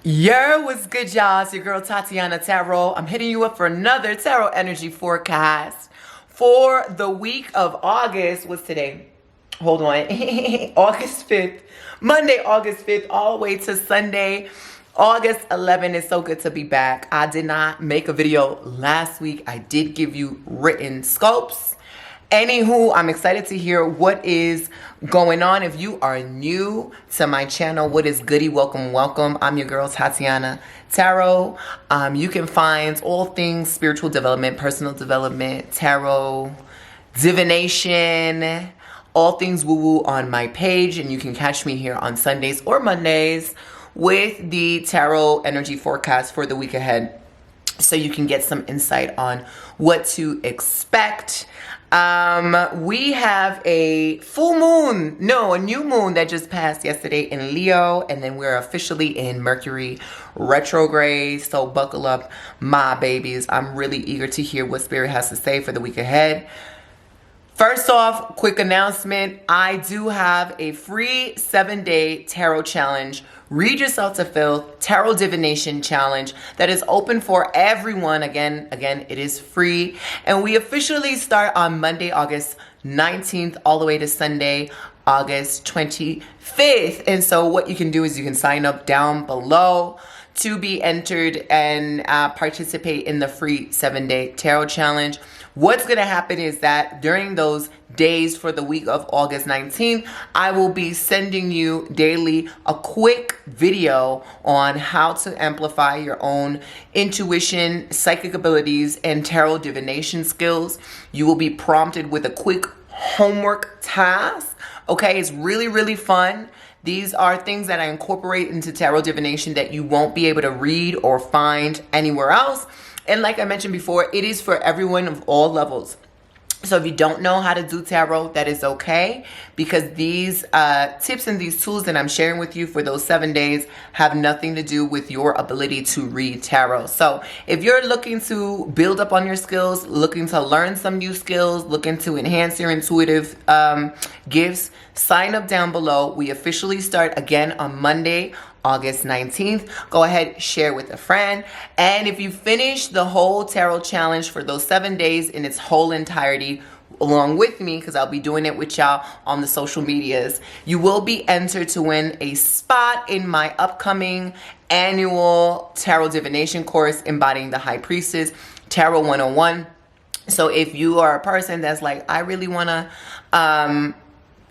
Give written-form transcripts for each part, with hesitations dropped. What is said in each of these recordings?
Yo, what's good, y'all? It's your girl Tatianna Tarot. I'm hitting you up for another tarot energy forecast for the week of August. What's today? Hold on. August 5th. Monday, August 5th, all the way to Sunday, August 11th. It's so good to be back. I did not make a video last week. I did give you written scopes. Anywho, I'm excited to hear what is going on. If you are new to my channel, what is goody? Welcome, welcome. I'm your girl, Tatianna Tarot. You can find all things spiritual development, personal development, tarot, divination, all things woo-woo on my page. And you can catch me here on Sundays or Mondays with the tarot energy forecast for the week ahead, so you can get some insight on what to expect. We have a a new moon that just passed yesterday in Leo, and then we're officially in Mercury retrograde. So buckle up, my babies. I'm really eager to hear what Spirit has to say for the week ahead. First off, quick announcement. I do have a free 7-day tarot challenge. Read yourself to Filth Tarot Divination Challenge that is open for everyone. Again, it is free. And we officially start on Monday, August 19th, all the way to Sunday, August 25th. And so what you can do is you can sign up down below to be entered and participate in the free 7-day tarot challenge. What's going to happen is that during those days for the week of August 19th, I will be sending you daily a quick video on how to amplify your own intuition, psychic abilities, and tarot divination skills. You will be prompted with a quick homework task. Okay, it's really, really fun. These are things that I incorporate into tarot divination that you won't be able to read or find anywhere else. And like I mentioned before, it is for everyone of all levels. So if you don't know how to do tarot, that is okay, because these tips and these tools that I'm sharing with you for those 7 days have nothing to do with your ability to read tarot. So if you're looking to build up on your skills, looking to learn some new skills, looking to enhance your intuitive gifts, sign up down below. We officially start again on Monday, August 19th. Go ahead, share with a friend. And if you finish the whole tarot challenge for those 7 days in its whole entirety, along with me, because I'll be doing it with y'all on the social medias, you will be entered to win a spot in my upcoming annual tarot divination course, Embodying the High Priestess, Tarot 101. So if you are a person that's like, I really want to,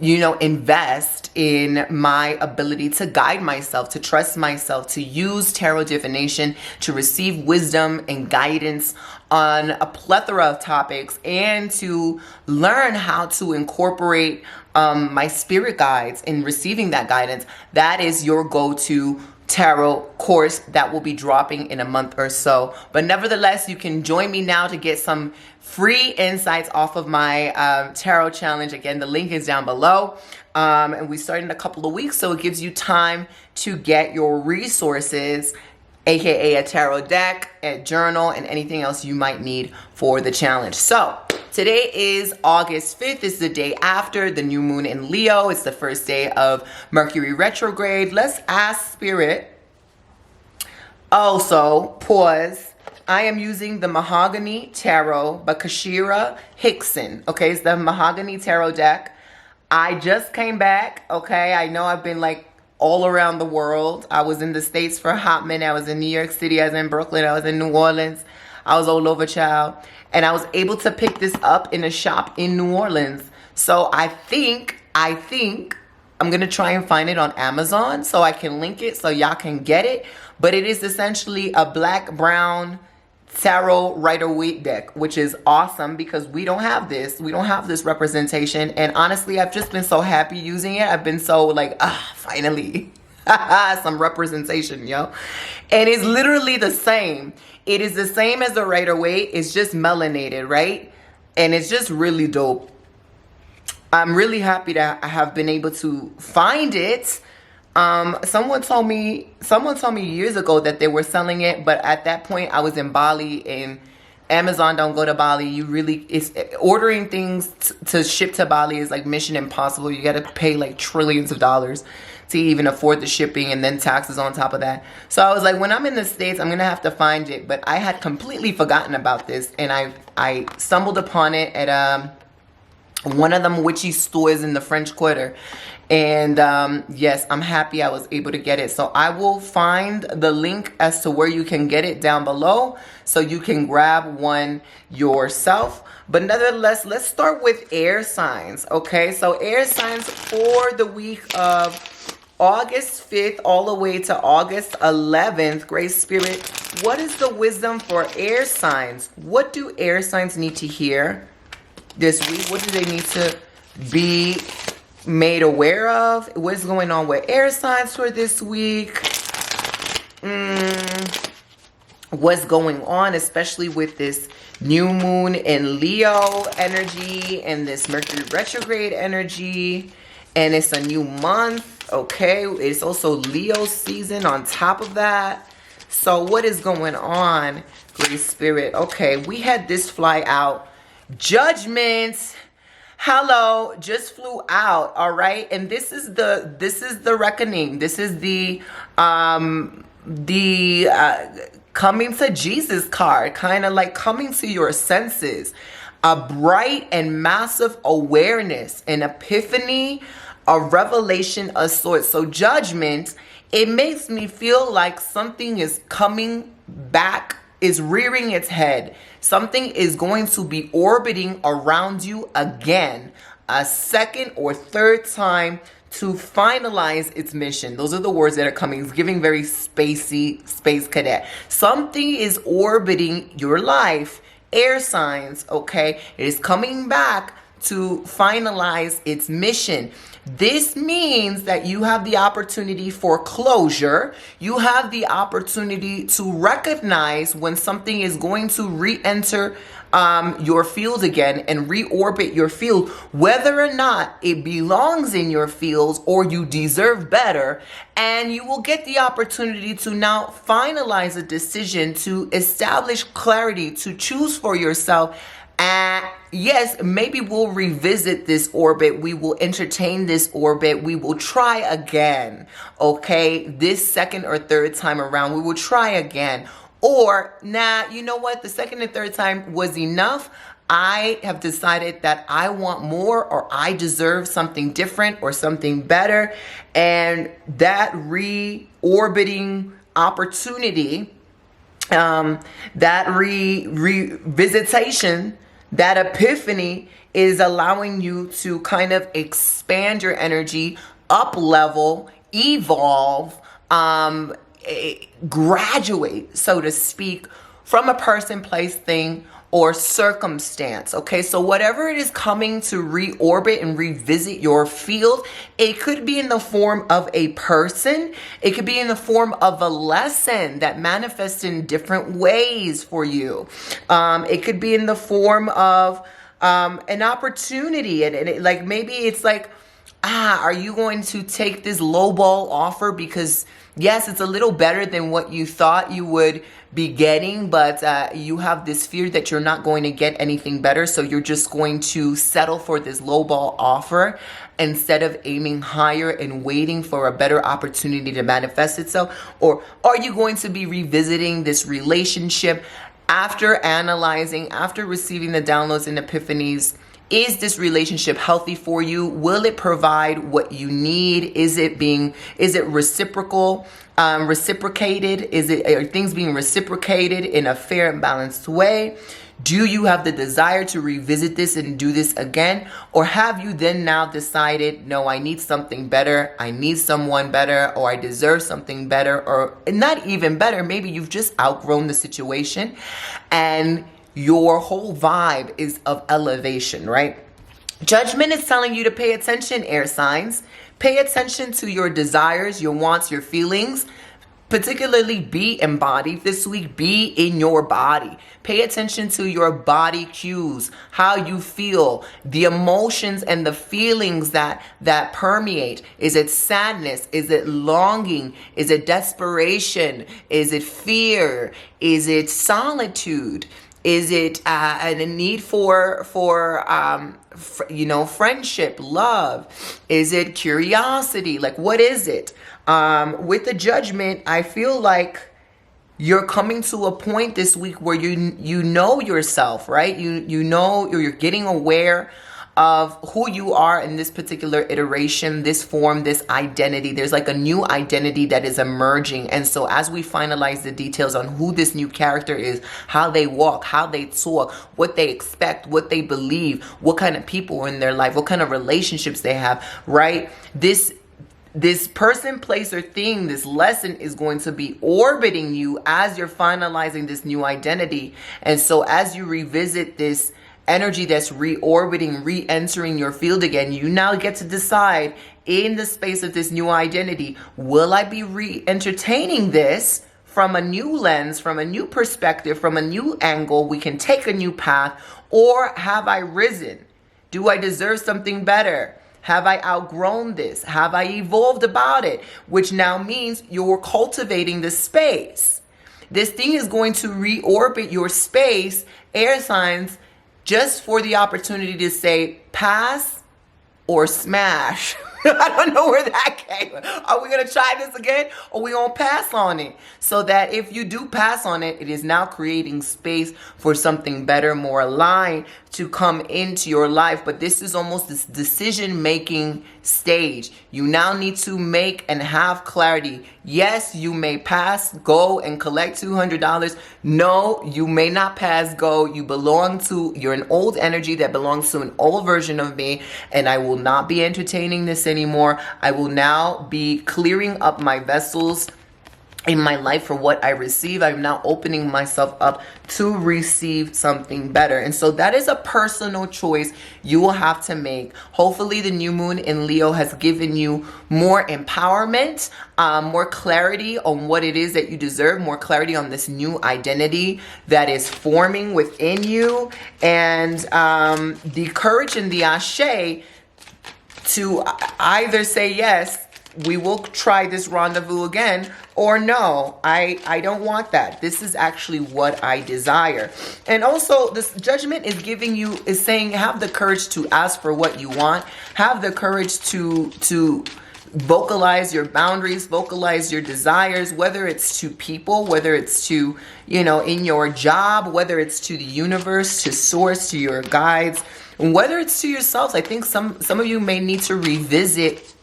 invest in my ability to guide myself, to trust myself, to use tarot divination, to receive wisdom and guidance on a plethora of topics, and to learn how to incorporate my spirit guides in receiving that guidance, that is your go-to tarot course that will be dropping in a month or so. But nevertheless, you can join me now to get some free insights off of my tarot challenge. Again, the link is down below. And we start in a couple of weeks, so it gives you time to get your resources, aka a tarot deck, a journal, and anything else you might need for the challenge. So today is August 5th. It's the day after the new moon in Leo. It's the first day of Mercury retrograde. Let's ask Spirit. Also, pause. I am using the Mahogany Tarot by Kashira Hickson. Okay, it's the Mahogany Tarot deck. I just came back. Okay, I know I've been like all around the world. I was in the States for a hot minute. I was in New York City. I was in Brooklyn. I was in New Orleans. I was all over, child. And I was able to pick this up in a shop in New Orleans. So I think I'm going to try and find it on Amazon so I can link it so y'all can get it. But it is essentially a black-brown tarot Rider-Waite deck, which is awesome because we don't have this. We don't have this representation. And honestly, I've just been so happy using it. I've been so like, finally. Some representation, yo. And it's literally the same. It is the same as the Rider-Waite. It's just melanated, right? And it's just really dope. I'm really happy that I have been able to find it. Someone told me years ago that they were selling it, but at that point I was in Bali, and Amazon don't go to Bali. It's ordering things to ship to Bali is like mission impossible. You got to pay like trillions of dollars to even afford the shipping and then taxes on top of that. So I was like, when I'm in the States, I'm going to have to find it. But I had completely forgotten about this, and I stumbled upon it at one of them witchy stores in the French Quarter. And yes, I'm happy I was able to get it. So I will find the link as to where you can get it down below so you can grab one yourself. But nevertheless, let's start with air signs. Okay, so air signs for the week of August 5th all the way to August 11th. Great Spirit, what is the wisdom for air signs? What do air signs need to hear this week? What do they need to be made aware of? What's going on with air signs for this week? What's going on, especially with this new moon in Leo energy and this Mercury retrograde energy, and it's a new month. Okay, it's also Leo season on top of that. So what is going on, Great Spirit? Okay, we had this fly out. Judgment, hello, just flew out. All right, and this is the reckoning. This is the coming to Jesus card, kind of like coming to your senses, a bright and massive awareness, an epiphany, a revelation of sorts. So judgment, it makes me feel like something is coming back, is rearing its head. Something is going to be orbiting around you again, a second or third time, to finalize its mission. Those are the words that are coming. It's giving very spacey, space cadet. Something is orbiting your life. Air signs, okay? It is coming back to finalize its mission. This means that you have the opportunity for closure. You have the opportunity to recognize when something is going to re-enter your field again and reorbit your field, whether or not it belongs in your fields or you deserve better. And you will get the opportunity to now finalize a decision, to establish clarity, to choose for yourself. And yes, maybe we'll revisit this orbit. We will entertain this orbit. We will try again. Okay, this second or third time around, we will try again. Or, nah, you know what? The second and third time was enough. I have decided that I want more, or I deserve something different or something better. And that reorbiting opportunity, that revisitation, that epiphany is allowing you to kind of expand your energy, up level, evolve, graduate, so to speak, from a person, place, thing, or circumstance. Okay, so whatever it is coming to reorbit and revisit your field, it could be in the form of a person. It could be in the form of a lesson that manifests in different ways for you. It could be in the form of an opportunity, and like maybe it's like, are you going to take this lowball offer because yes, it's a little better than what you thought you would be getting, but you have this fear that you're not going to get anything better, so you're just going to settle for this lowball offer instead of aiming higher and waiting for a better opportunity to manifest itself? Or are you going to be revisiting this relationship after analyzing, after receiving the downloads and epiphanies? Is this relationship healthy for you? Will it provide what you need? Is it reciprocal, reciprocated? Are things being reciprocated in a fair and balanced way? Do you have the desire to revisit this and do this again? Or have you then now decided, no, I need something better, I need someone better, or I deserve something better, or not even better, maybe you've just outgrown the situation and your whole vibe is of elevation, right? Judgment is telling you to pay attention, air signs. Pay attention to your desires, your wants, your feelings. Particularly be embodied this week. Be in your body. Pay attention to your body cues, how you feel, the emotions and the feelings that permeate. Is it sadness? Is it longing? Is it desperation? Is it fear? Is it solitude? Is it a need for friendship, love? Is it curiosity? Like, what is it? With the Judgment, I feel like you're coming to a point this week where you know yourself, right? You know, you're getting aware of who you are in this particular iteration, this form, this identity. There's like a new identity that is emerging. And so as we finalize the details on who this new character is, how they walk, how they talk, what they expect, what they believe, what kind of people are in their life, what kind of relationships they have, right? This person, place, or thing, this lesson is going to be orbiting you as you're finalizing this new identity. And so as you revisit this energy that's reorbiting, re-entering your field again, you now get to decide in the space of this new identity, will I be re-entertaining this from a new lens, from a new perspective, from a new angle? We can take a new path. Or have I risen? Do I deserve something better? Have I outgrown this? Have I evolved about it? Which now means you're cultivating the space. This thing is going to reorbit your space, air signs, just for the opportunity to say pass or smash. I don't know where that came. Are we going to try this again, or we going to pass on it? So that if you do pass on it, it is now creating space for something better, more aligned to come into your life. But this is almost this decision-making stage. You now need to make and have clarity. Yes, you may pass, go and collect $200. No, you may not pass, go. You're an old energy that belongs to an old version of me, and I will not be entertaining this anymore. I will now be clearing up my vessels in my life for what I receive. I'm now opening myself up to receive something better. And so that is a personal choice you will have to make. Hopefully the new moon in Leo has given you more empowerment, more clarity on what it is that you deserve, more clarity on this new identity that is forming within you, and the courage and the ashe to either say yes, we will try this rendezvous again, or no, I don't want that. This is actually what I desire. And also this Judgment is saying have the courage to ask for what you want. Have the courage to vocalize your boundaries, vocalize your desires, whether it's to people, whether it's to, in your job, whether it's to the universe, to source, to your guides, whether it's to yourselves. I think some of you may need to revisit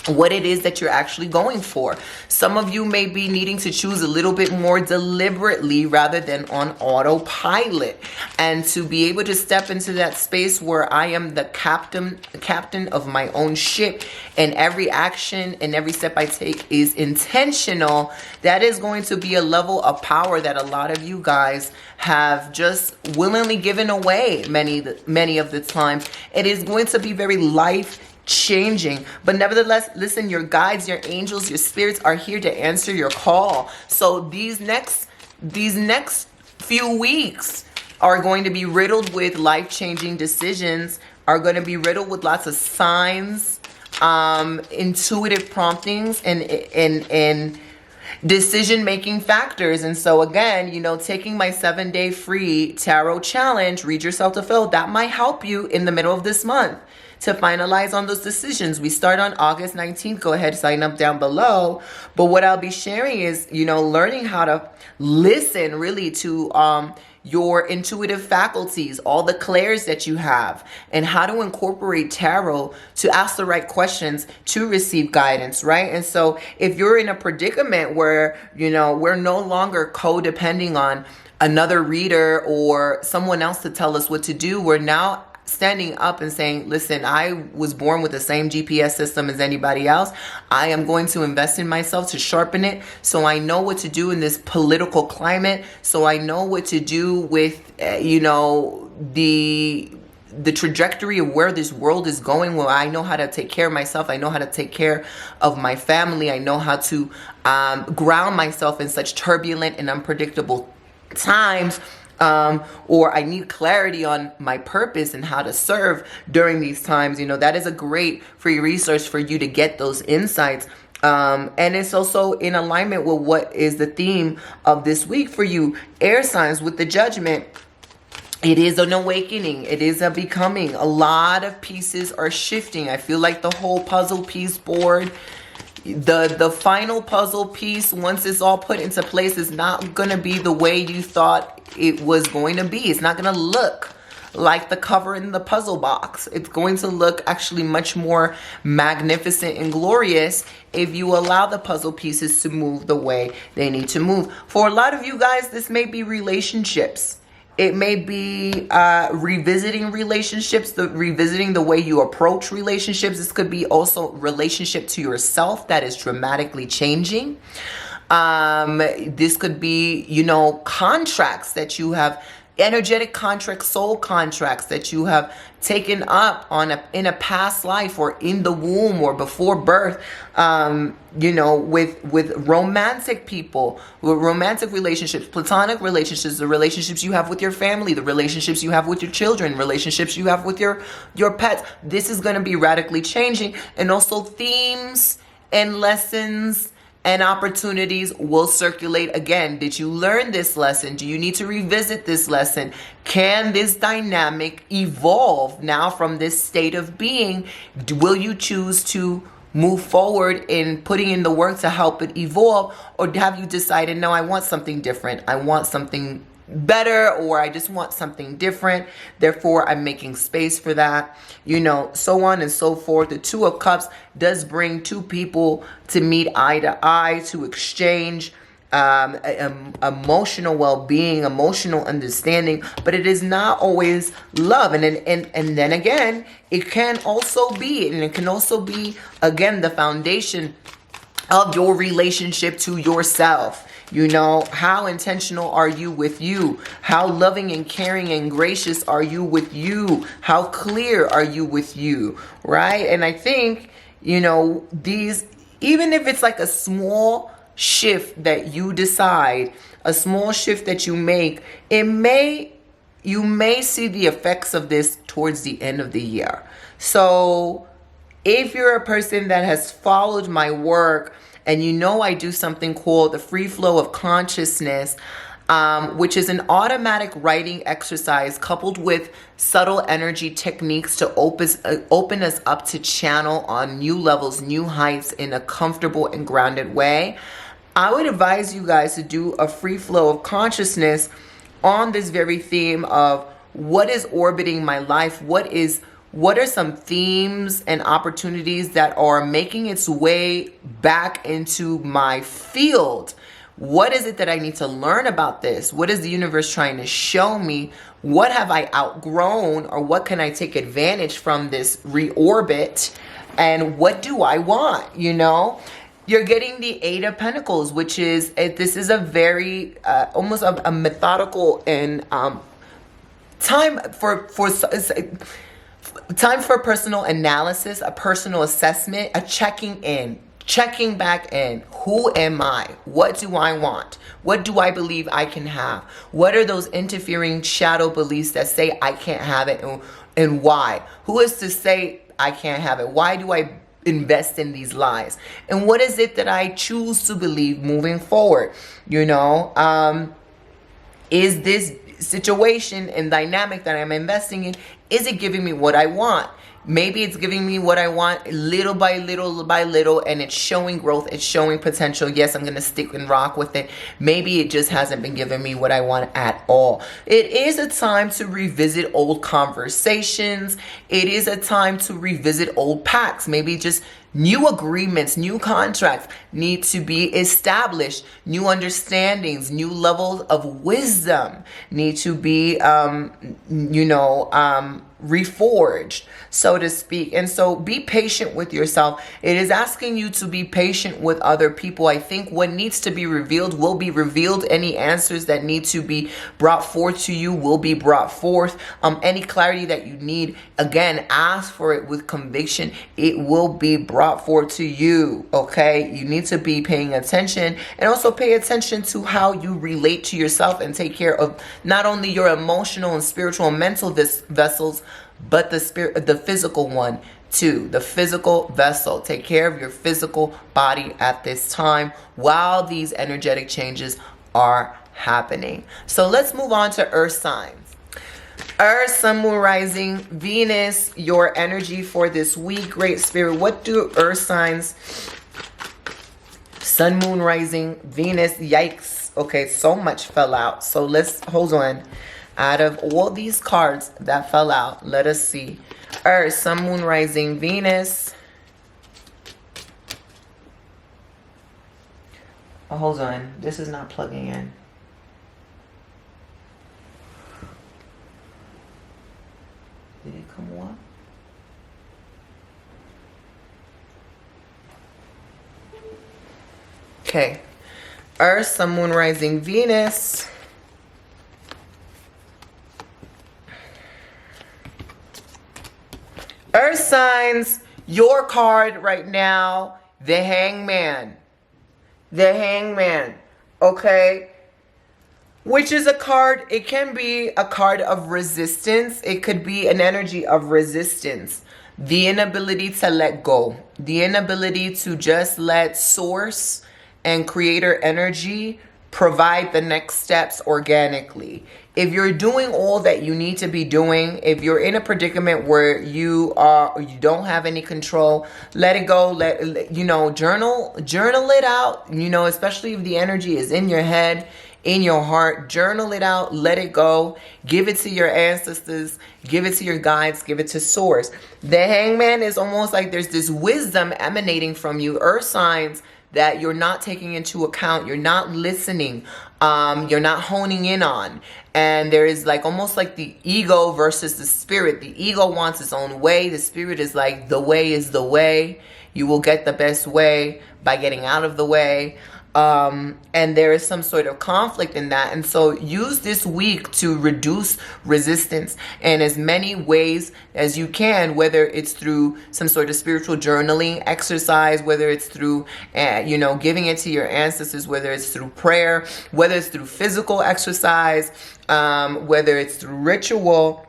what it is that you're actually going for. Some of you may be needing to choose a little bit more deliberately rather than on autopilot, and to be able to step into that space where I am the captain of my own ship, and every action and every step I take is intentional. That is going to be a level of power that a lot of you guys have just willingly given away many of the time. It is going to be very life-changing, but nevertheless, listen, your guides, your angels, your spirits are here to answer your call. So these next few weeks are going to be riddled with life-changing decisions, are going to be riddled with lots of signs, intuitive promptings, and decision-making factors. And so again, taking my 7-day free tarot challenge, Read Yourself to Fill, that might help you in the middle of this month to finalize on those decisions. We start on August 19th. Go ahead, sign up down below. But what I'll be sharing is, learning how to listen really to your intuitive faculties, all the clairs that you have, and how to incorporate tarot to ask the right questions to receive guidance, right? And so if you're in a predicament where, we're no longer codepending on another reader or someone else to tell us what to do, we're now standing up and saying, listen, I was born with the same GPS system as anybody else. I am going to invest in myself to sharpen it, so I know what to do in this political climate, so I know what to do with, the trajectory of where this world is going, where I know how to take care of myself. I know how to take care of my family. I know how to ground myself in such turbulent and unpredictable times. Or I need clarity on my purpose and how to serve during these times. That is a great free resource for you to get those insights And it's also in alignment with what is the theme of this week for you, air signs, with the Judgment. It is an awakening. It is a becoming. A lot of pieces are shifting. I feel like the whole puzzle piece board, the final puzzle piece, once it's all put into place, is not going to be the way you thought it was going to be. It's not going to look like the cover in the puzzle box. It's going to look actually much more magnificent and glorious if you allow the puzzle pieces to move the way they need to move. For a lot of you guys, this may be relationships. It may be revisiting relationships, revisiting the way you approach relationships. This could be also relationship to yourself that is dramatically changing. This could be, you know, contracts that you have, energetic contracts, soul contracts that you have taken up in a past life or in the womb or before birth, you know, with romantic people, with romantic relationships, platonic relationships, the relationships you have with your family, the relationships you have with your children, relationships you have with your pets. This is going to be radically changing. And also themes and lessons and opportunities will circulate again. Did you learn this lesson? Do you need to revisit this lesson? Can this dynamic evolve now from this state of being? Will you choose to move forward in putting in the work to help it evolve? Or have you decided, no, I want something different. I want something better, or I just want something different. Therefore, I'm making space for that, you know, so on and so forth. The Two of Cups does bring two people to meet eye to eye, to exchange emotional well-being, emotional understanding, but it is not always love. And then again, it can also be, again, the foundation of your relationship to yourself. You know, how intentional are you with you? How loving and caring and gracious are you with you? How clear are you with you? Right? And I think, you know, these, even if it's like a small shift that you decide, a small shift that you make, you may see the effects of this towards the end of the year. So if you're a person that has followed my work, and you know I do something called the free flow of consciousness, which is an automatic writing exercise coupled with subtle energy techniques to open us up to channel on new levels, new heights in a comfortable and grounded way. I would advise you guys to do a free flow of consciousness on this very theme of what is orbiting my life, what are some themes and opportunities that are making its way back into my field? What is it that I need to learn about this? What is the universe trying to show me? What have I outgrown, or what can I take advantage from this reorbit? And what do I want? You know, you're getting the Eight of Pentacles, which is, this is a very, almost a methodical and time for personal analysis, a personal assessment, a checking back in. Who am I? What do I want? What do I believe I can have? What are those interfering shadow beliefs that say I can't have it, and why? Who is to say I can't have it? Why do I invest in these lies? And what is it that I choose to believe moving forward? You know, is this situation and dynamic that I'm investing in, is it giving me what I want? Maybe it's giving me what I want little by little, and it's showing growth, it's showing potential. Yes, I'm going to stick and rock with it. Maybe it just hasn't been giving me what I want at all. It is a time to revisit old conversations. It is a time to revisit old pacts. Maybe just new agreements, new contracts need to be established. New understandings, new levels of wisdom need to be, reforged, so to speak. And so be patient with yourself. It is asking you to be patient with other people. I think what needs to be revealed will be revealed. Any answers that need to be brought forth to you will be brought forth. Any clarity that you need, again, ask for it with conviction. It will be brought forth to you. Okay, you need to be paying attention, and also pay attention to how you relate to yourself and take care of not only your emotional and spiritual and mental vessels, but the physical one to the physical vessel. Take care of your physical body at this time while these energetic changes are happening. So let's move on to earth signs. Earth, Sun, Moon, Rising, Venus, your energy for this week. Great Spirit, what do earth signs, Sun, Moon, Rising, Venus, yikes. Okay, so much fell out. So let's, hold on. Out of all these cards that fell out, let us see. Earth, Sun, Moon, Rising, Venus. Oh, hold on. This is not plugging in. Did it come up? Okay. Earth, Sun, Moon, Rising, Venus. Earth signs, your card right now, the Hangman. The Hangman. Okay? Which is a card, it can be a card of resistance. It could be an energy of resistance. The inability to let go. The inability to just let source and creator energy provide the next steps organically. If you're doing all that you need to be doing, if you're in a predicament where you don't have any control, let it go. Journal it out, especially if the energy is in your head, in your heart. Journal it out, let it go. Give it to your ancestors, give it to your guides, give it to source. The Hangman is almost like there's this wisdom emanating from you, earth signs, that you're not taking into account, you're not listening, you're not honing in on. And there is like almost like the ego versus the spirit. The ego wants its own way. The spirit is like, the way is the way. You will get the best way by getting out of the way. And there is some sort of conflict in that. And so use this week to reduce resistance in as many ways as you can, whether it's through some sort of spiritual journaling exercise, whether it's through, giving it to your ancestors, whether it's through prayer, whether it's through physical exercise, whether it's through ritual,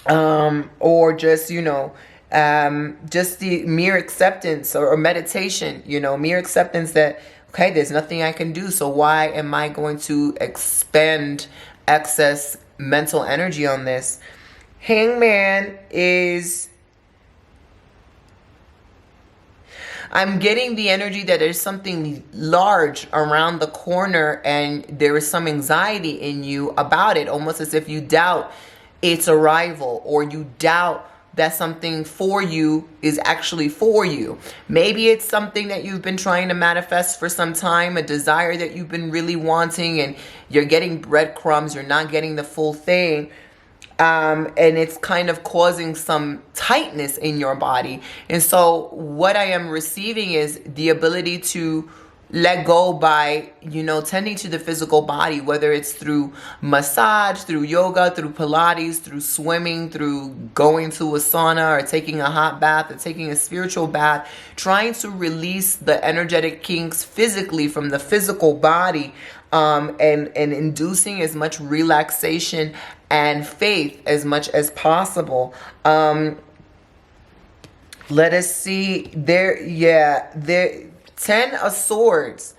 or just, just the mere acceptance or meditation, mere acceptance that, okay, there's nothing I can do, so why am I going to expend excess mental energy on this? Hangman is, I'm getting the energy that there's something large around the corner and there is some anxiety in you about it, almost as if you doubt its arrival, or you doubt that something for you is actually for you. Maybe it's something that you've been trying to manifest for some time, a desire that you've been really wanting, and you're getting breadcrumbs, you're not getting the full thing. And it's kind of causing some tightness in your body. And so what I am receiving is the ability to let go by, tending to the physical body, whether it's through massage, through yoga, through Pilates, through swimming, through going to a sauna, or taking a hot bath, or taking a spiritual bath, trying to release the energetic kinks physically from the physical body, and inducing as much relaxation and faith as much as possible. Let us see there. 10 of Swords.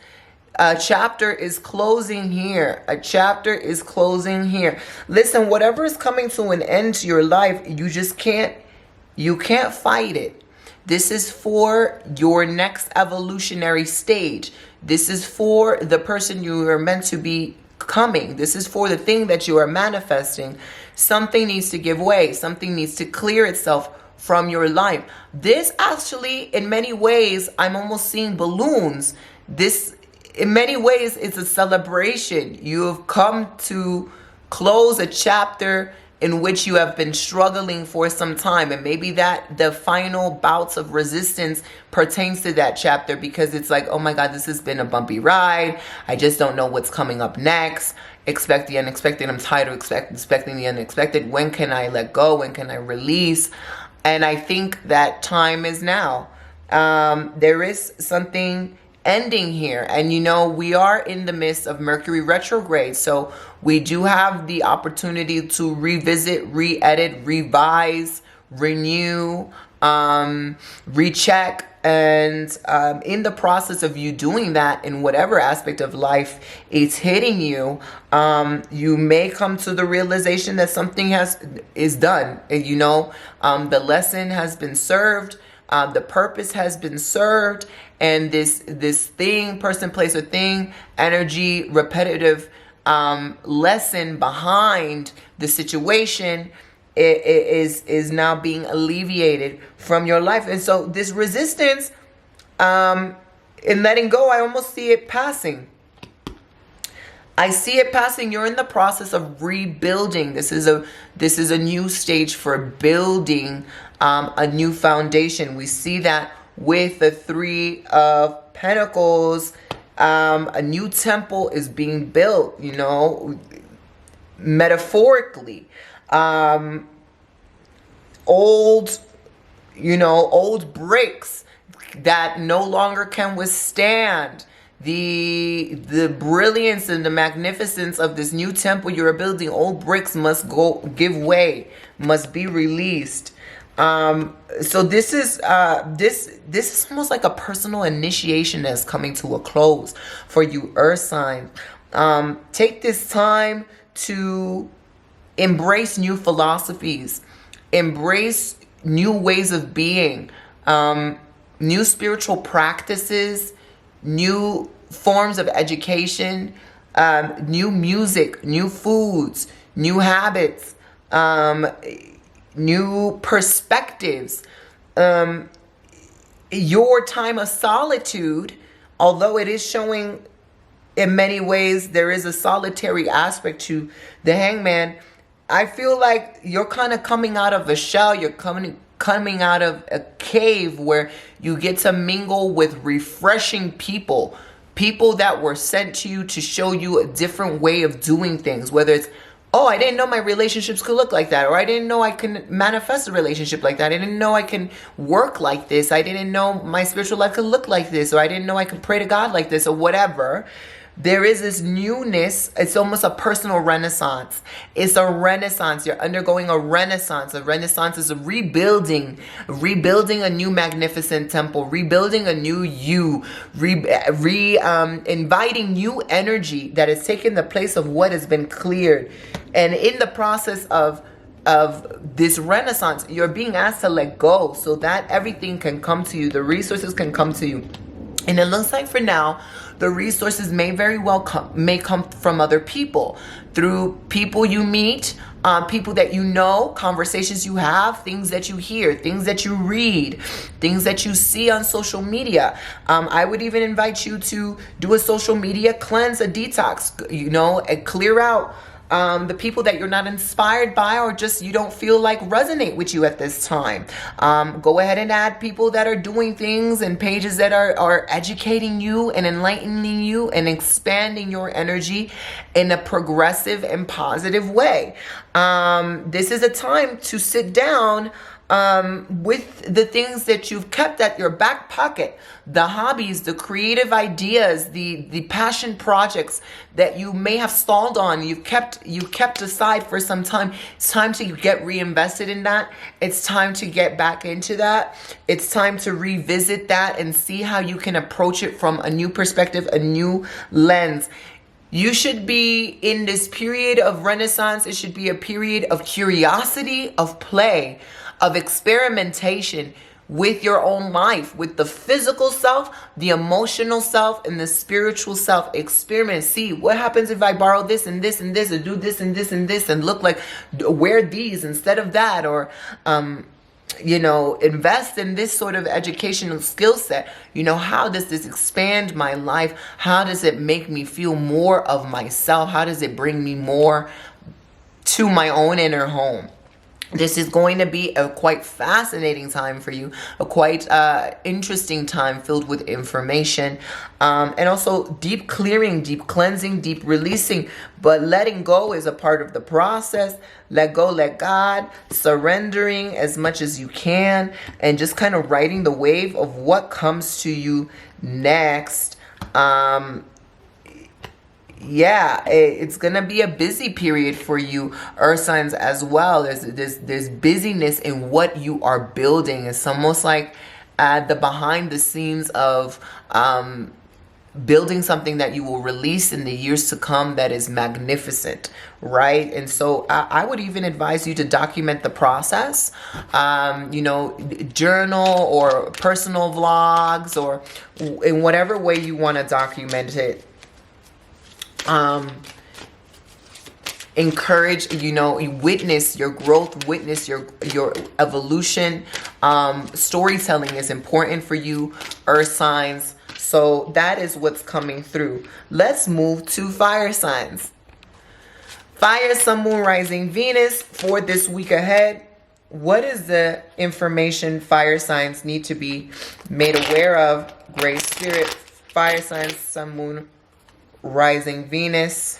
A chapter is closing here. A chapter is closing here. Listen, whatever is coming to an end to your life, you can't fight it. This is for your next evolutionary stage. This is for the person you are meant to be becoming. This is for the thing that you are manifesting. Something needs to give way. Something needs to clear itself from your life. This actually, in many ways, I'm almost seeing balloons. This, in many ways, is a celebration. You have come to close a chapter in which you have been struggling for some time. And maybe that the final bouts of resistance pertains to that chapter, because it's like, oh my God, this has been a bumpy ride. I just don't know what's coming up next. Expect the unexpected. I'm tired of expecting the unexpected. When can I let go? When can I release? And I think that time is now. There is something ending here. And we are in the midst of Mercury retrograde. So we do have the opportunity to revisit, re-edit, revise, renew, recheck. And in the process of you doing that, in whatever aspect of life it's hitting you, you may come to the realization that something is done. You know, the lesson has been served, the purpose has been served, and this thing, person, place, or thing, energy, repetitive lesson behind the situation is now being alleviated from your life. And so this resistance in letting go, I almost see it passing. I see it passing. You're in the process of rebuilding. This is a new stage for building a new foundation. We see that with the Three of Pentacles. A new temple is being built, you know, metaphorically. Old bricks that no longer can withstand the brilliance and the magnificence of this new temple you're building. Old bricks must give way, must be released. So this is almost like a personal initiation that's coming to a close for you, Earth sign. Take this time to embrace new philosophies, embrace new ways of being, new spiritual practices, new forms of education, new music, new foods, new habits, new perspectives. Your time of solitude, although it is showing in many ways there is a solitary aspect to the Hangman, I feel like you're kind of coming out of a shell. You're coming out of a cave where you get to mingle with refreshing people that were sent to you to show you a different way of doing things. Whether it's, oh, I didn't know my relationships could look like that, or I didn't know I can manifest a relationship like that. I didn't know I can work like this. I didn't know my spiritual life could look like this, or I didn't know I could pray to God like this, or whatever. There is this newness. It's almost a personal renaissance. It's a renaissance. You're undergoing a renaissance. A renaissance is a rebuilding a new magnificent temple, rebuilding a new you, inviting new energy that has taken the place of what has been cleared. And in the process of this renaissance, you're being asked to let go so that everything can come to you. The resources can come to you. And it looks like for now, the resources may very well come from other people, through people you meet, people that you know, conversations you have, things that you hear, things that you read, things that you see on social media. I would even invite you to do a social media cleanse, a detox, you know, and clear out the people that you're not inspired by, or just you don't feel like resonate with you at this time. Go ahead and add people that are doing things and pages that are educating you and enlightening you and expanding your energy in a progressive and positive way. This is a time to sit down with the things that you've kept at your back pocket, the hobbies, the creative ideas, the passion projects that you may have stalled on, you kept aside for some time. It's time to get reinvested in that. It's time to get back into that. It's time to revisit that and see how you can approach it from a new perspective, a new lens. You should be in this period of renaissance. It should be a period of curiosity, of play, of experimentation with your own life, with the physical self, the emotional self, and the spiritual self. Experiment. See what happens if I borrow this and this and this, or do this and this and this, and look like, wear these instead of that, or invest in this sort of educational skill set. How does this expand my life? How does it make me feel more of myself? How does it bring me more to my own inner home? This is going to be a quite fascinating time for you, a quite interesting time filled with information, and also deep clearing, deep cleansing, deep releasing. But letting go is a part of the process. Let go, let God, surrendering as much as you can, and just kind of riding the wave of what comes to you next. yeah, it's gonna be a busy period for you, earth signs, as well. There's busyness in what you are building. It's almost like the behind the scenes of building something that you will release in the years to come that is magnificent, right? And so I would even advise you to document the process, you know, journal or personal vlogs, or in whatever way you want to document it. Encourage, you know, witness your growth, witness your evolution. Storytelling is important for you, earth signs. So that is what's coming through. Let's move to fire signs. Fire, Sun, Moon, Rising, Venus for this week ahead. What is the information fire signs need to be made aware of? Great Spirit, fire signs, Sun, Moon, Rising, Venus.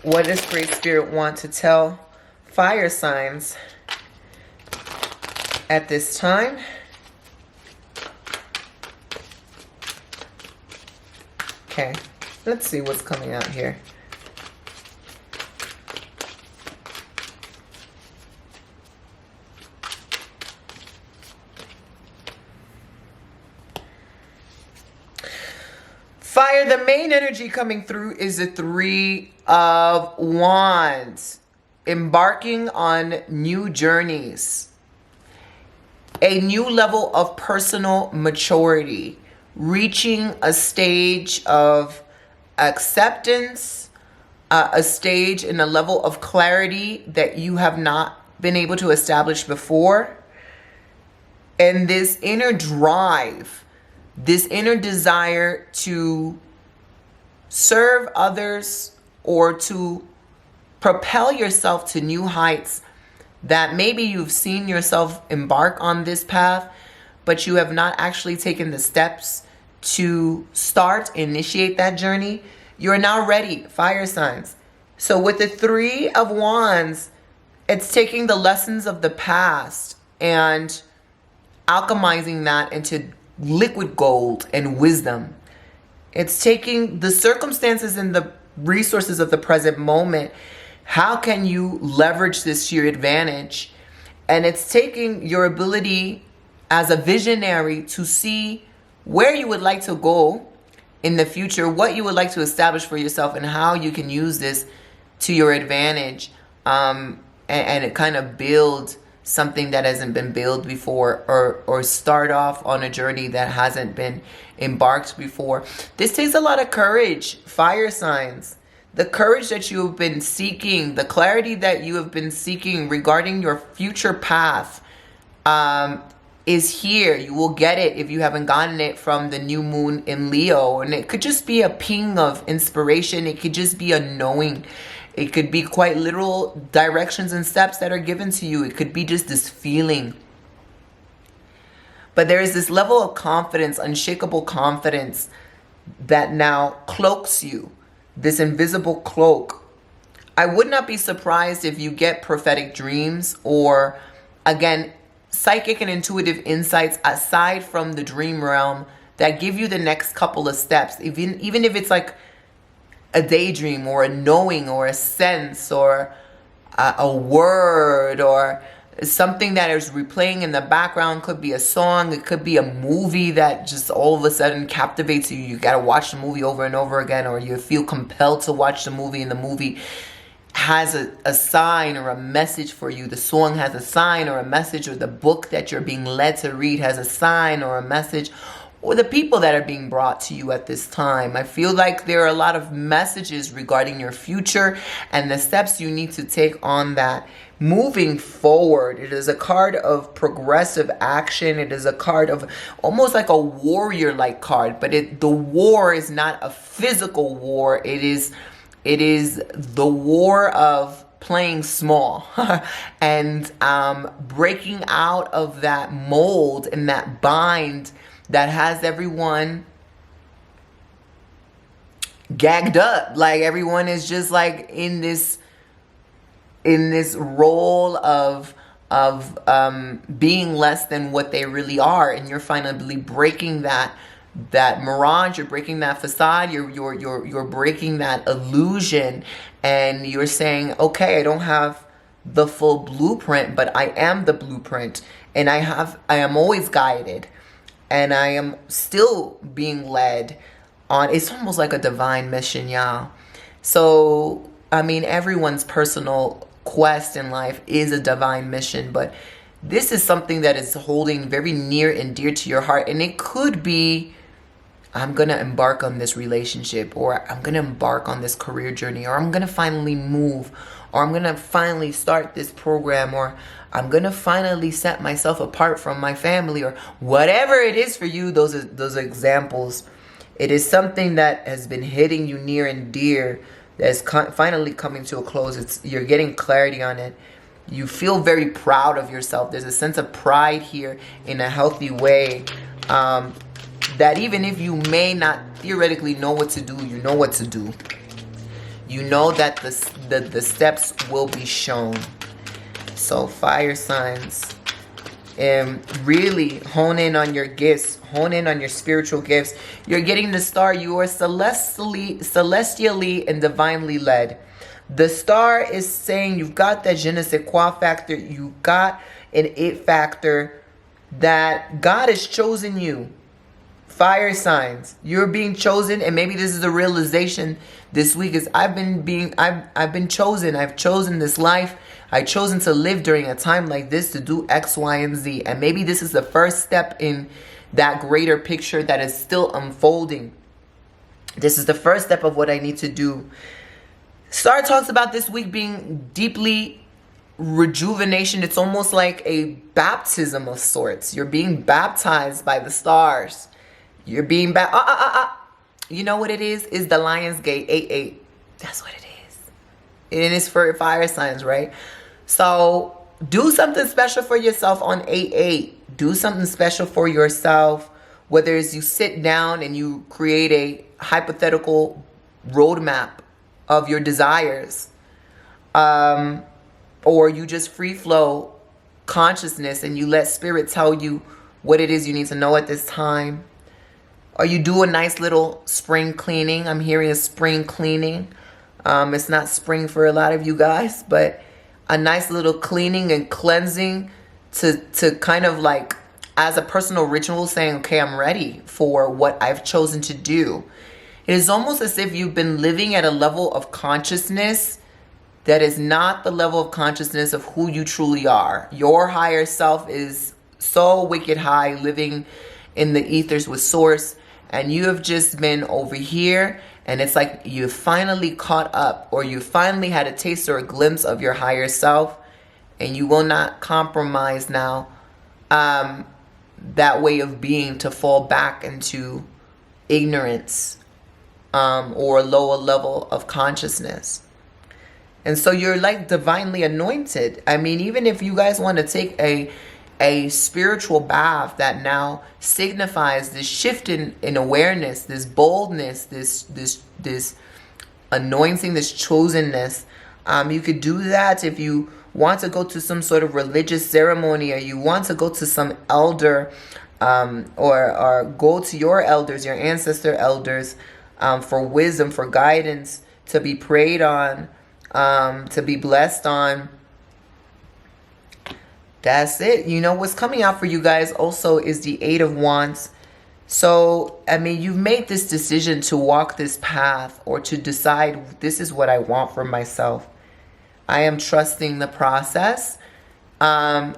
What does Great Spirit want to tell fire signs at this time? Okay, let's see what's coming out here. Fire, the main energy coming through is the Three of Wands. Embarking on new journeys. A new level of personal maturity. Reaching a stage of acceptance. A stage and a level of clarity that you have not been able to establish before. And this inner drive, this inner desire to serve others or to propel yourself to new heights, that maybe you've seen yourself embark on this path, but you have not actually taken the steps to initiate that journey. You're now ready, fire signs. So with the Three of Wands, it's taking the lessons of the past and alchemizing that into liquid gold and wisdom. It's taking the circumstances and the resources of the present moment. How can you leverage this to your advantage? And it's taking your ability as a visionary to see where you would like to go in the future, what you would like to establish for yourself, and how you can use this to your advantage, and it kind of build something that hasn't been built before, or start off on a journey that hasn't been embarked before. This takes a lot of courage, fire signs. The courage that you have been seeking, the clarity that you have been seeking regarding your future path is here. You will get it if you haven't gotten it from the new moon in Leo. And it could just be a ping of inspiration. It could just be a knowing. It could be quite literal directions and steps that are given to you. It could be just this feeling. But there is this level of confidence, unshakable confidence, that now cloaks you. This invisible cloak. I would not be surprised if you get prophetic dreams, or, again, psychic and intuitive insights aside from the dream realm that give you the next couple of steps. Even if it's like a daydream, or a knowing, or a sense, or a word, or something that is replaying in the background. Could be a song, it could be a movie that just all of a sudden captivates you. You got to watch the movie over and over again, or you feel compelled to watch the movie, and the movie has a sign or a message for you. The song has a sign or a message, or the book that you're being led to read has a sign or a message, or the people that are being brought to you at this time. I feel like there are a lot of messages regarding your future and the steps you need to take on that. Moving forward, it is a card of progressive action. It is a card of almost like a warrior-like card, but the war is not a physical war. It is the war of playing small and breaking out of that mold and that bind that has everyone gagged up. Like everyone is just like in this role of being less than what they really are, and you're finally breaking that mirage. You're breaking that facade. You're breaking that illusion, and you're saying, okay, I don't have the full blueprint, but I am the blueprint, and I am always guided, and I am still being led on. It's almost like a divine mission, y'all. So I mean, everyone's personal quest in life is a divine mission, but this is something that is holding very near and dear to your heart. And it could be, I'm going to embark on this relationship, or I'm going to embark on this career journey, or I'm going to finally move, or I'm going to finally start this program, or I'm going to finally set myself apart from my family, or whatever it is for you. Those are examples. It is something that has been hitting you near and dear, that's finally coming to a close. You're getting clarity on it. You feel very proud of yourself. There's a sense of pride here in a healthy way, that even if you may not theoretically know what to do, you know what to do. You know that the steps will be shown. So fire signs, really hone in on your gifts. Hone in on your spiritual gifts. You're getting the star. You are celestially and divinely led. The star is saying you've got that je ne sais quoi factor. You got an it factor, that God has chosen you. Fire signs, you're being chosen, and maybe this is a realization this week. Is I've been chosen. I've chosen this life. I've chosen to live during a time like this, to do X, Y, and Z. And maybe this is the first step in that greater picture that is still unfolding. This is the first step of what I need to do. Star talks about this week being deeply rejuvenation. It's almost like a baptism of sorts. You're being baptized by the stars. You're being You know what it is? Is the Lion's Gate 88. That's what it is. It is for fire signs, right? So do something special for yourself on 8/8. Do something special for yourself, whether it's you sit down and you create a hypothetical roadmap of your desires, or you just free flow consciousness and you let spirit tell you what it is you need to know at this time. Or you do a nice little spring cleaning. I'm hearing a spring cleaning. It's not spring for a lot of you guys, but a nice little cleaning and cleansing to kind of like, as a personal ritual, saying, okay, I'm ready for what I've chosen to do. It is almost as if you've been living at a level of consciousness that is not the level of consciousness of who you truly are. Your higher self is so wicked high, living in the ethers with source, and you have just been over here, and it's like you finally caught up, or you finally had a taste or a glimpse of your higher self, and you will not compromise now that way of being to fall back into ignorance, or a lower level of consciousness. And so you're like divinely anointed. I mean, even if you guys want to take a spiritual bath that now signifies this shift in awareness, this boldness, this anointing, this chosenness, you could do that. If you want to go to some sort of religious ceremony, or you want to go to some elder, or go to your elders, your ancestor elders, for wisdom, for guidance, to be prayed on, to be blessed on. That's it. You know, what's coming out for you guys also is the 8 of Wands. So, I mean, you've made this decision to walk this path, or to decide, this is what I want for myself. I am trusting the process. Whether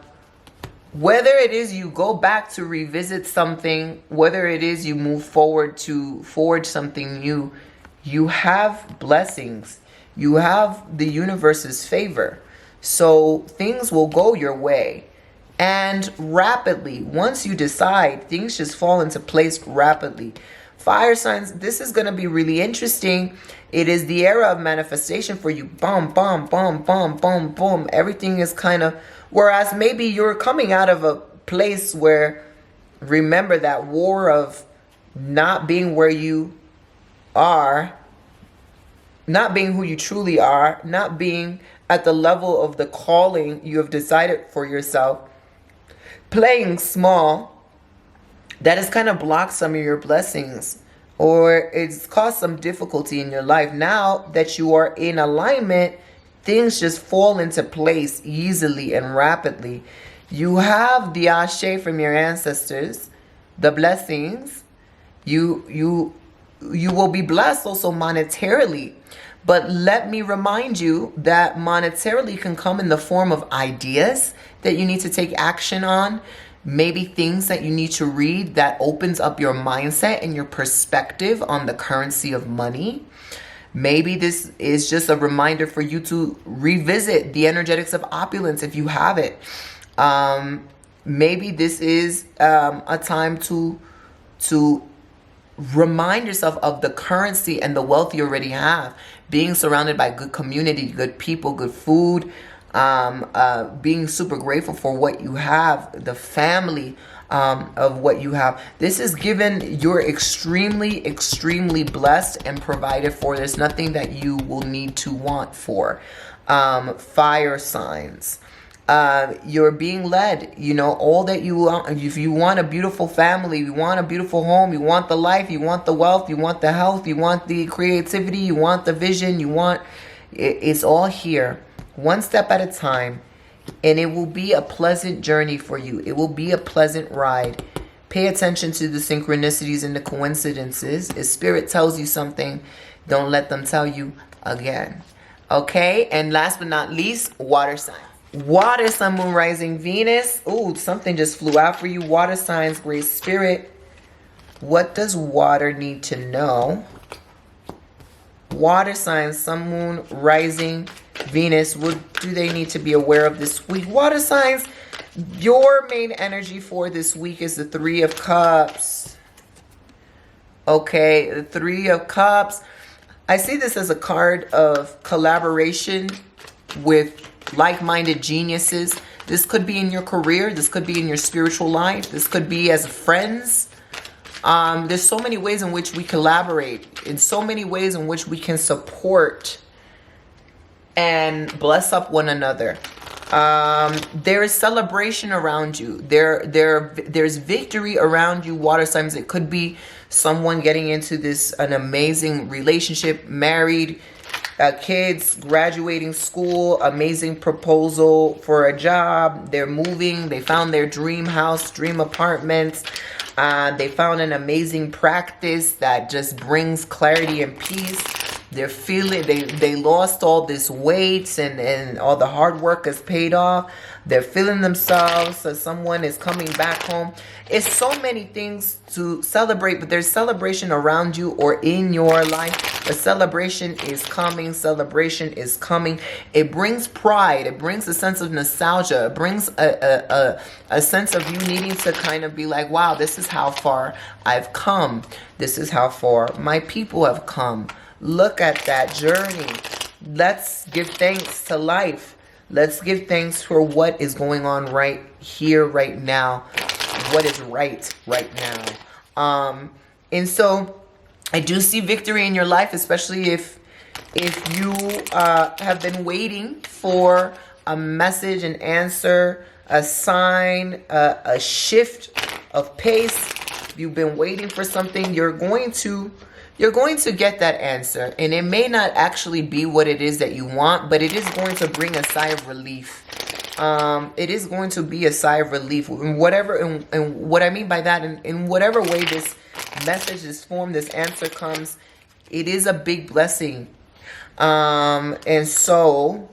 it is you go back to revisit something, whether it is you move forward to forge something new, you have blessings. You have the universe's favor. So things will go your way, and rapidly. Once you decide, things just fall into place rapidly. Fire signs, this is going to be really interesting. It is the era of manifestation for you. Boom, boom, boom, boom, boom, boom. Everything is kind of, whereas maybe you're coming out of a place where, remember that war of not being where you are, not being who you truly are, not being at the level of the calling you have decided for yourself, playing small, that has kind of blocked some of your blessings, or it's caused some difficulty in your life. Now that you are in alignment, things just fall into place easily and rapidly. You have the ashe from your ancestors, the blessings. You will be blessed also monetarily. But let me remind you that monetarily can come in the form of ideas that you need to take action on. Maybe things that you need to read that opens up your mindset and your perspective on the currency of money. Maybe this is just a reminder for you to revisit the energetics of opulence if you have it. Maybe this is a time to remind yourself of the currency and the wealth you already have. Being surrounded by good community, good people, good food, being super grateful for what you have, the family of what you have. This is given you're extremely, extremely blessed and provided for. There's nothing that you will need to want for. Fire signs. You're being led, you know, all that you want. If you want a beautiful family, you want a beautiful home, you want the life, you want the wealth, you want the health, you want the creativity, you want the vision, you want, it's all here, one step at a time, and it will be a pleasant journey for you. It will be a pleasant ride. Pay attention to the synchronicities and the coincidences. If Spirit tells you something, don't let them tell you again. Okay, and last but not least, water signs. Water, Sun, Moon, Rising, Venus. Ooh, something just flew out for you. Water signs, Great Spirit. What does water need to know? Water signs, Sun, Moon, Rising, Venus. What do they need to be aware of this week? Water signs, your main energy for this week is the Three of Cups. Okay, the Three of Cups. I see this as a card of collaboration with like-minded geniuses. This could be in your career. This could be in your spiritual life. This could be as friends. There's so many ways in which we collaborate. In so many ways in which we can support and bless up one another. There is celebration around you. There's victory around you, water signs. It could be someone getting into an amazing relationship, married, kids graduating school, amazing proposal for a job. They're moving. They found their dream house, dream apartment. They found an amazing practice that just brings clarity and peace. They're feeling, they lost all this weight and all the hard work has paid off. They're feeling themselves. So someone is coming back home. It's so many things to celebrate, but there's celebration around you or in your life. The celebration is coming. Celebration is coming. It brings pride. It brings a sense of nostalgia. It brings a sense of you needing to kind of be like, wow, this is how far I've come. This is how far my people have come. Look at that journey. Let's give thanks to life. Let's give thanks for what is going on right here, right now. What is right now. And so I do see victory in your life, especially if you have been waiting for a message, an answer, a sign, a shift of pace. If you've been waiting for something, you're going to get that answer, and it may not actually be what it is that you want, but it is going to bring a sigh of relief. It is going to be a sigh of relief. And what I mean by that, in whatever way this message is formed, this answer comes, it is a big blessing. And so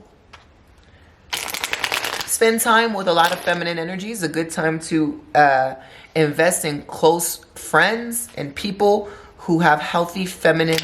spend time with a lot of feminine energy. It's a good time to invest in close friends and people who have healthy feminine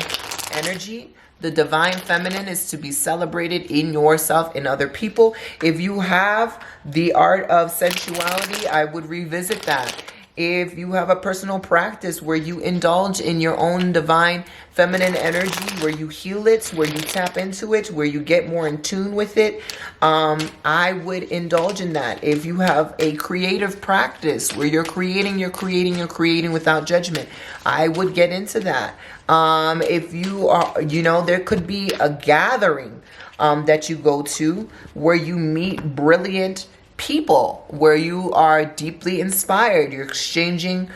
energy. The divine feminine is to be celebrated in yourself and other people. If you have the art of sensuality, I would revisit that. If you have a personal practice where you indulge in your own divine feminine energy, where you heal it, where you tap into it, where you get more in tune with it, I would indulge in that. If you have a creative practice where you're creating without judgment, I would get into that. If you are, there could be a gathering that you go to, where you meet brilliant people, where you are deeply inspired. You're exchanging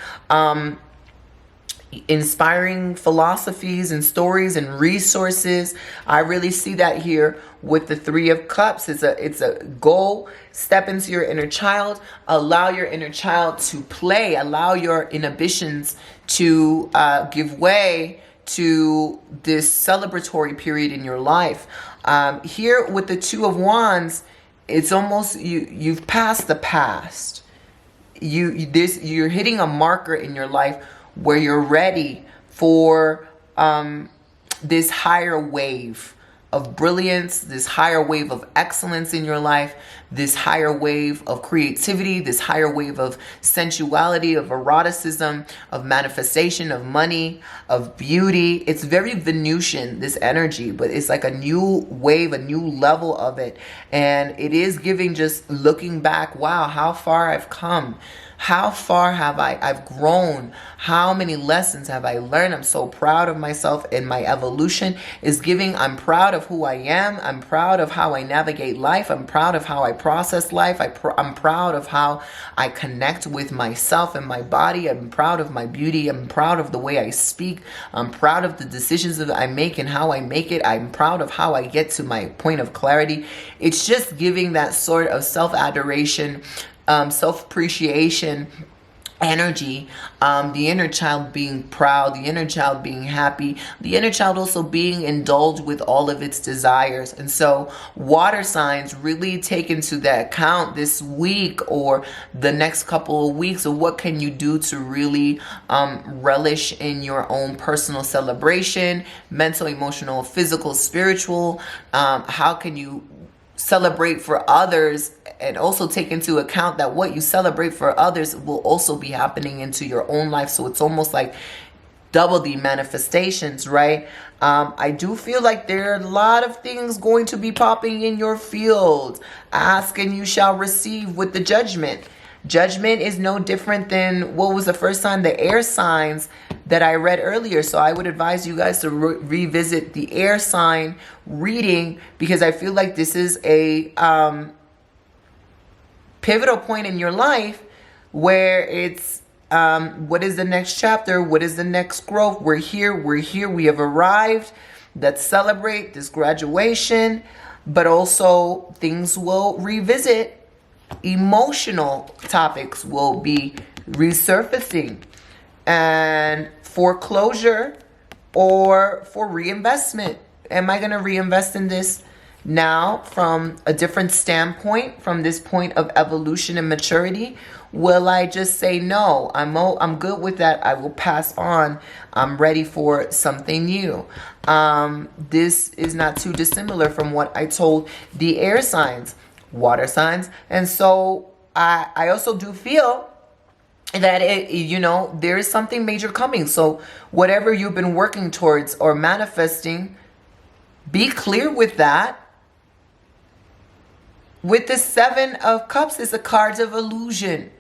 inspiring philosophies and stories and resources. I really see that here with the Three of Cups. It's a goal. Step into your inner child. Allow your inner child to play. Allow your inhibitions to give way to this celebratory period in your life. Here with the Two of Wands, it's almost you've passed the past. You're hitting a marker in your life where you're ready for this higher wave of brilliance, this higher wave of excellence in your life, this higher wave of creativity, this higher wave of sensuality, of eroticism, of manifestation, of money, of beauty. It's very Venusian, this energy, but it's like a new wave, a new level of it. And it is giving, just looking back, wow, how far I've come. How far have I've grown? How many lessons have I learned? I'm so proud of myself, and my evolution is giving. I'm proud of who I am. I'm proud of how I navigate life. I'm proud of how I process life. I'm proud of how I connect with myself and my body. I'm proud of my beauty. I'm proud of the way I speak. I'm proud of the decisions that I make and how I make it. I'm proud of how I get to my point of clarity. It's just giving that sort of self-adoration, self-appreciation energy, the inner child being proud, the inner child being happy, the inner child also being indulged with all of its desires. And so water signs really take into that account this week or the next couple of weeks of what can you do to really relish in your own personal celebration, mental, emotional, physical, spiritual. How can you celebrate for others, and also take into account that what you celebrate for others will also be happening into your own life. So it's almost like double the manifestations, right? I do feel like there are a lot of things going to be popping in your field. Ask and you shall receive with the Judgment. Judgment is no different than what was the first time, the air signs that I read earlier. So I would advise you guys to revisit the air sign reading, because I feel like this is a pivotal point in your life where it's what is the next chapter? What is the next growth? We're here. We have arrived. Let's celebrate this graduation, but also things will revisit. Emotional topics will be resurfacing, and foreclosure or for reinvestment. Am I going to reinvest in this now from a different standpoint, from this point of evolution and maturity? Will I just say no? I'm good with that. I will pass on. I'm ready for something new. This is not too dissimilar from what I told the air signs, water signs. And so I also do feel that there is something major coming. So whatever you've been working towards or manifesting, be clear with that. With the Seven of Cups, it's the cards of illusion.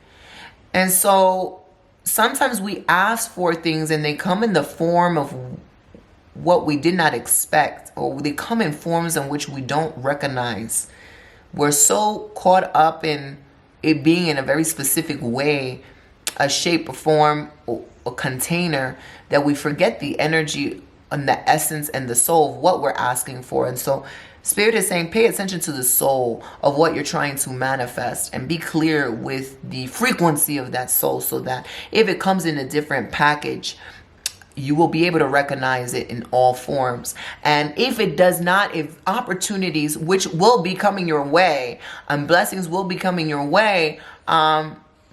And so sometimes we ask for things and they come in the form of what we did not expect, or they come in forms in which we don't recognize. We're so caught up in it being in a very specific way, a shape, a form, or a container, that we forget the energy and the essence and the soul of what we're asking for. And so Spirit is saying, pay attention to the soul of what you're trying to manifest and be clear with the frequency of that soul, so that if it comes in a different package, you will be able to recognize it in all forms. And if it does not, if opportunities which will be coming your way and blessings will be coming your way,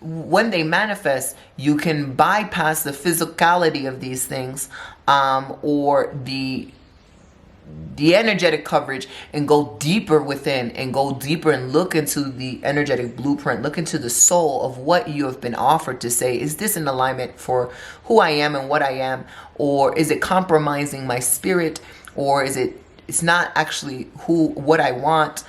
when they manifest, you can bypass the physicality of these things, or the energetic coverage, and go deeper within, and go deeper and look into the energetic blueprint, look into the soul of what you have been offered, to say, is this in alignment for who I am and what I am, or is it compromising my spirit, or it's not actually what I want.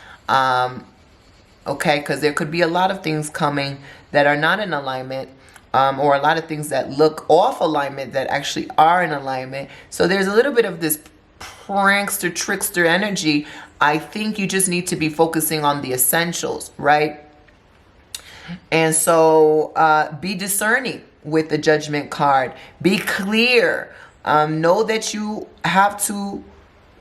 Okay, because there could be a lot of things coming that are not in alignment, or a lot of things that look off alignment that actually are in alignment. So there's a little bit of this prankster, trickster energy. I think you just need to be focusing on the essentials, right? And so be discerning with the Judgment card. Be clear. Know that you have to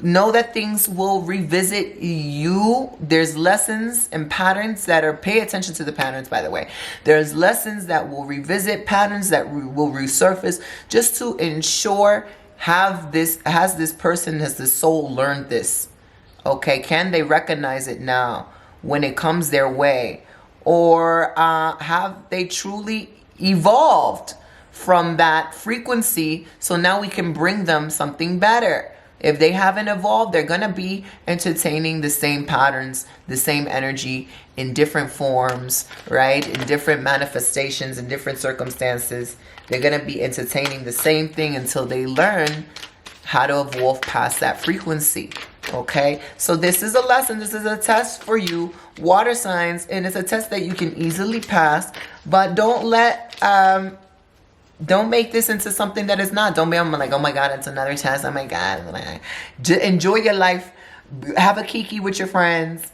know that things will revisit you. There's lessons and patterns that are, pay attention to the patterns, by the way. There's lessons that will revisit, patterns that will resurface, just to ensure, has this soul learned this? Okay, can they recognize it now when it comes their way? Or have they truly evolved from that frequency, so now we can bring them something better? If they haven't evolved, they're going to be entertaining the same patterns, the same energy in different forms, right? In different manifestations, in different circumstances. They're going to be entertaining the same thing until they learn how to evolve past that frequency. Okay, so this is a lesson. This is a test for you, water signs, and it's a test that you can easily pass. But don't make this into something that is not. Don't be like, oh my God, it's another test. Oh my God. Enjoy your life. Have a kiki with your friends.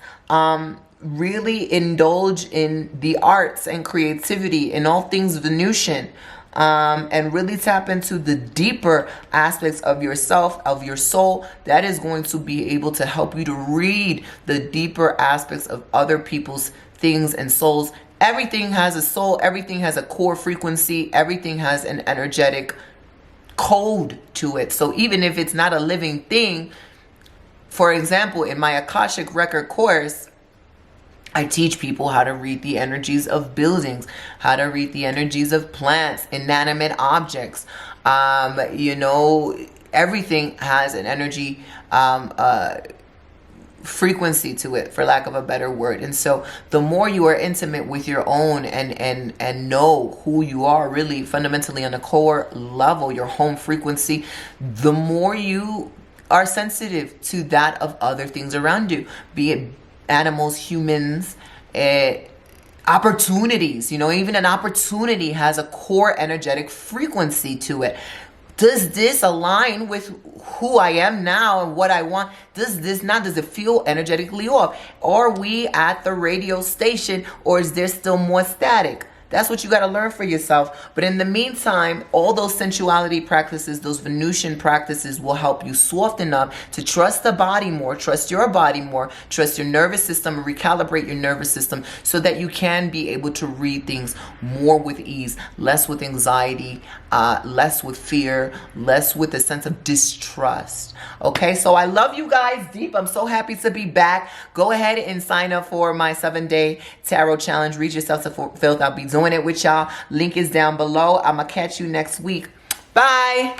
Really indulge in the arts and creativity in all things Venusian. And really tap into the deeper aspects of yourself, of your soul, that is going to be able to help you to read the deeper aspects of other people's things and souls. Everything has a soul, everything has a core frequency, everything has an energetic code to it. So even if it's not a living thing, for example, in my Akashic Record course, I teach people how to read the energies of buildings, how to read the energies of plants, inanimate objects. You know, everything has an energy frequency to it, for lack of a better word. And so the more you are intimate with your own and know who you are really fundamentally on a core level, your home frequency, the more you are sensitive to that of other things around you, be it animals, humans, opportunities. You know, even an opportunity has a core energetic frequency to it. Does this align with who I am now and what I want? Does it feel energetically off? Are we at the radio station, or is there still more static? That's what you got to learn for yourself. But in the meantime, all those sensuality practices, those Venusian practices will help you soften up to trust the body more, trust your body more, trust your nervous system, recalibrate your nervous system so that you can be able to read things more with ease, less with anxiety, less with fear, less with a sense of distrust. Okay, so I love you guys deep. I'm so happy to be back. Go ahead and sign up for my 7-day tarot challenge. Read yourself to filth. I'll be doing it with y'all. Link is down below. I'm gonna catch you next week. Bye.